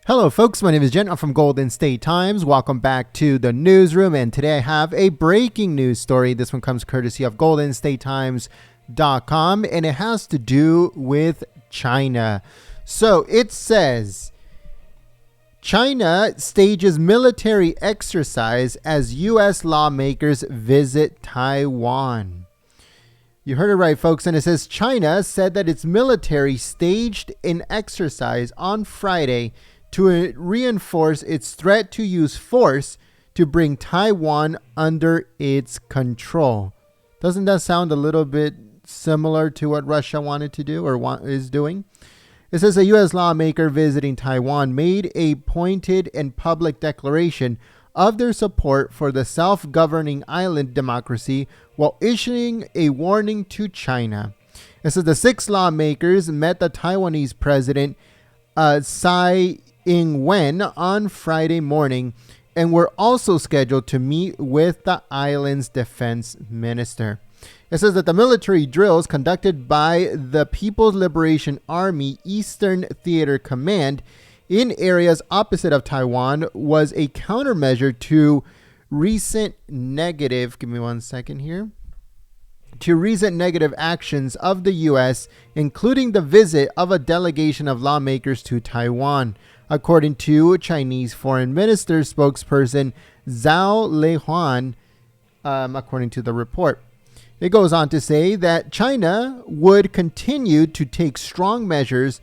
Hello folks, my name is Jen. I'm from Golden State Times. Welcome back to the newsroom, and today I have a breaking news story. This one comes courtesy of GoldenStateTimes.com, and it has to do with China. So it says, China stages military exercise as U.S. lawmakers visit Taiwan. You heard it right, folks, and it says China said that its military staged an exercise on Friday to reinforce its threat to use force to bring Taiwan under its control. Doesn't that sound a little bit similar to what Russia wanted to do or is doing? It says a U.S. lawmaker visiting Taiwan made a pointed and public declaration of their support for the self-governing island democracy while issuing a warning to China. It says the 6 lawmakers met the Taiwanese president Tsai Ing-wen on Friday morning and were also scheduled to meet with the island's defense minister. It says that the military drills conducted by the People's Liberation Army Eastern Theater Command in areas opposite of Taiwan was a countermeasure to recent negative actions of the U.S., including the visit of a delegation of lawmakers to Taiwan, according to Chinese Foreign Minister spokesperson Zhao Lihuan, according to the report. It goes on to say that China would continue to take strong measures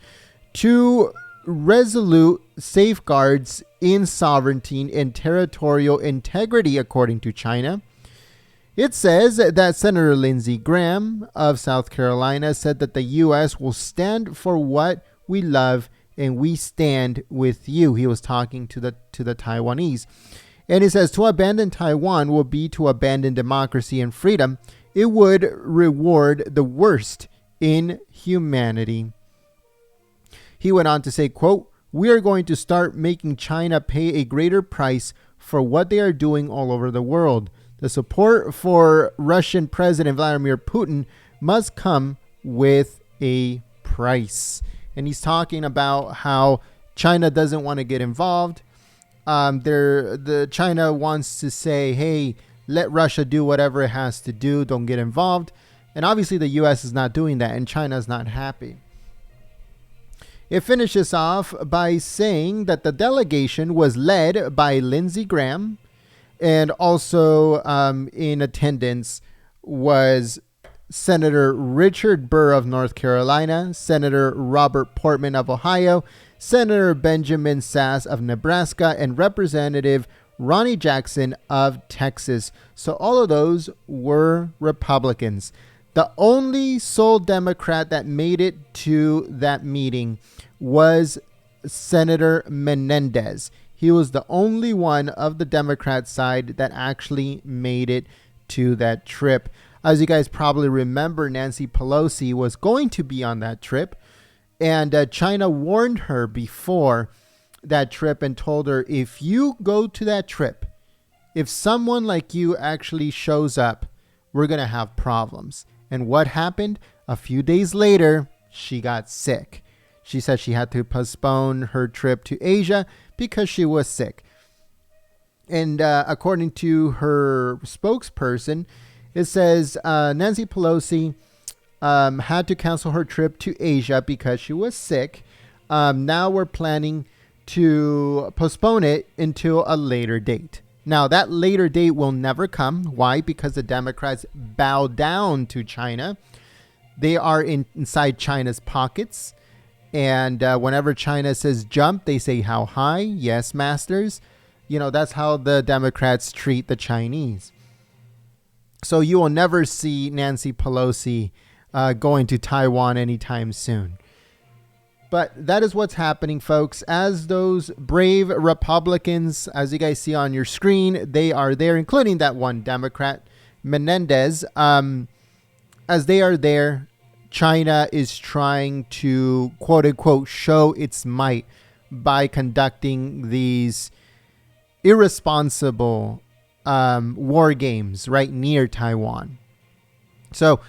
to resolute safeguards in sovereignty and territorial integrity, according to China. It says that Senator Lindsey Graham of South Carolina said that the U.S. will stand for what we love and we stand with you. He was talking to the Taiwanese. And it says to abandon Taiwan will be to abandon democracy and freedom. It would reward the worst in humanity. He went on to say, quote, "We are going to start making China pay a greater price for what they are doing all over the world. The support for Russian President Vladimir Putin must come with a price." And he's talking about how China doesn't want to get involved. China wants to say, hey, let Russia do whatever it has to do. Don't get involved. And obviously the U.S. is not doing that, and China is not happy. It finishes off by saying that the delegation was led by Lindsey Graham, and also in attendance was Senator Richard Burr of North Carolina, Senator Robert Portman of Ohio, Senator Benjamin Sass of Nebraska, and Representative Ronnie Jackson of Texas. So all of those were Republicans. The only sole Democrat that made it to that meeting was Senator Menendez. He was the only one of the Democrat side that actually made it to that trip. As you guys probably remember, Nancy Pelosi was going to be on that trip, and China warned her before that trip and told her, if you go to that trip, if someone like you actually shows up, we're going to have problems. And what happened? A few days later, she got sick. She said she had to postpone her trip to Asia because she was sick. And according to her spokesperson, it says Nancy Pelosi had to cancel her trip to Asia because she was sick. Now we're planning to postpone it until a later date. Now, that later date will never come. Why? Because the Democrats bow down to China. They are inside China's pockets. And whenever China says jump, they say how high? Yes, masters. You know, that's how the Democrats treat the Chinese. So you will never see Nancy Pelosi going to Taiwan anytime soon. But that is what's happening, folks. As those brave Republicans, as you guys see on your screen, they are there, including that one Democrat, Menendez. As they are there, China is trying to, quote unquote, show its might by conducting these irresponsible war games right near Taiwan. So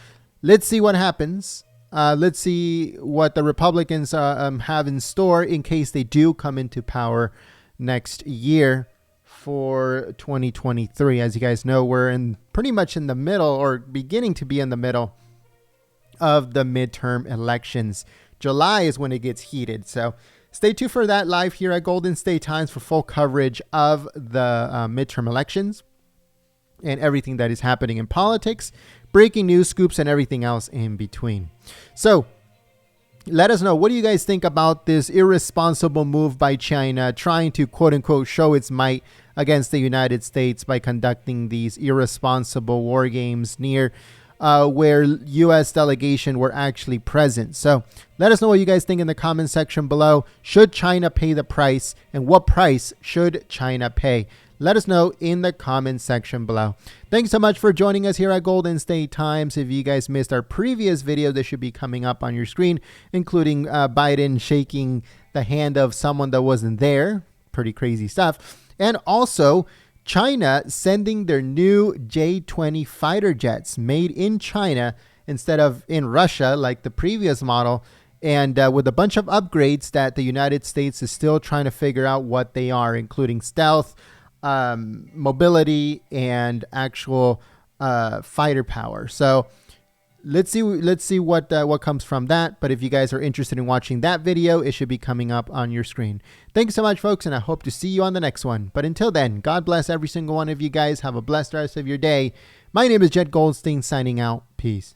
let's see what happens. Let's see what the Republicans have in store in case they do come into power next year for 2023. As you guys know, we're pretty much in the middle, or beginning to be in the middle of the midterm elections. July is when it gets heated. So stay tuned for that live here at Golden State Times for full coverage of the midterm elections and everything that is happening in politics, breaking news, scoops, and everything else in between. So let us know, what do you guys think about this irresponsible move by China, trying to quote unquote show its might against the United States by conducting these irresponsible war games near where U.S. delegation were actually present. So let us know what you guys think in the comment section below. Should China pay the price, and what price should China pay? Let us know in the comment section below. Thanks so much for joining us here at Golden State Times. If you guys missed our previous video, this should be coming up on your screen, including Biden shaking the hand of someone that wasn't there. Pretty crazy stuff. And also China sending their new J-20 fighter jets made in China instead of in Russia like the previous model, and with a bunch of upgrades that the United States is still trying to figure out what they are, including stealth, mobility, and actual fighter power. So let's see what comes from that. But if you guys are interested in watching that video, it should be coming up on your screen. Thank you so much, folks, and I hope to see you on the next one. But until then, God bless every single one of you guys. Have a blessed rest of your day. My name is Jed Goldstein, signing out. Peace.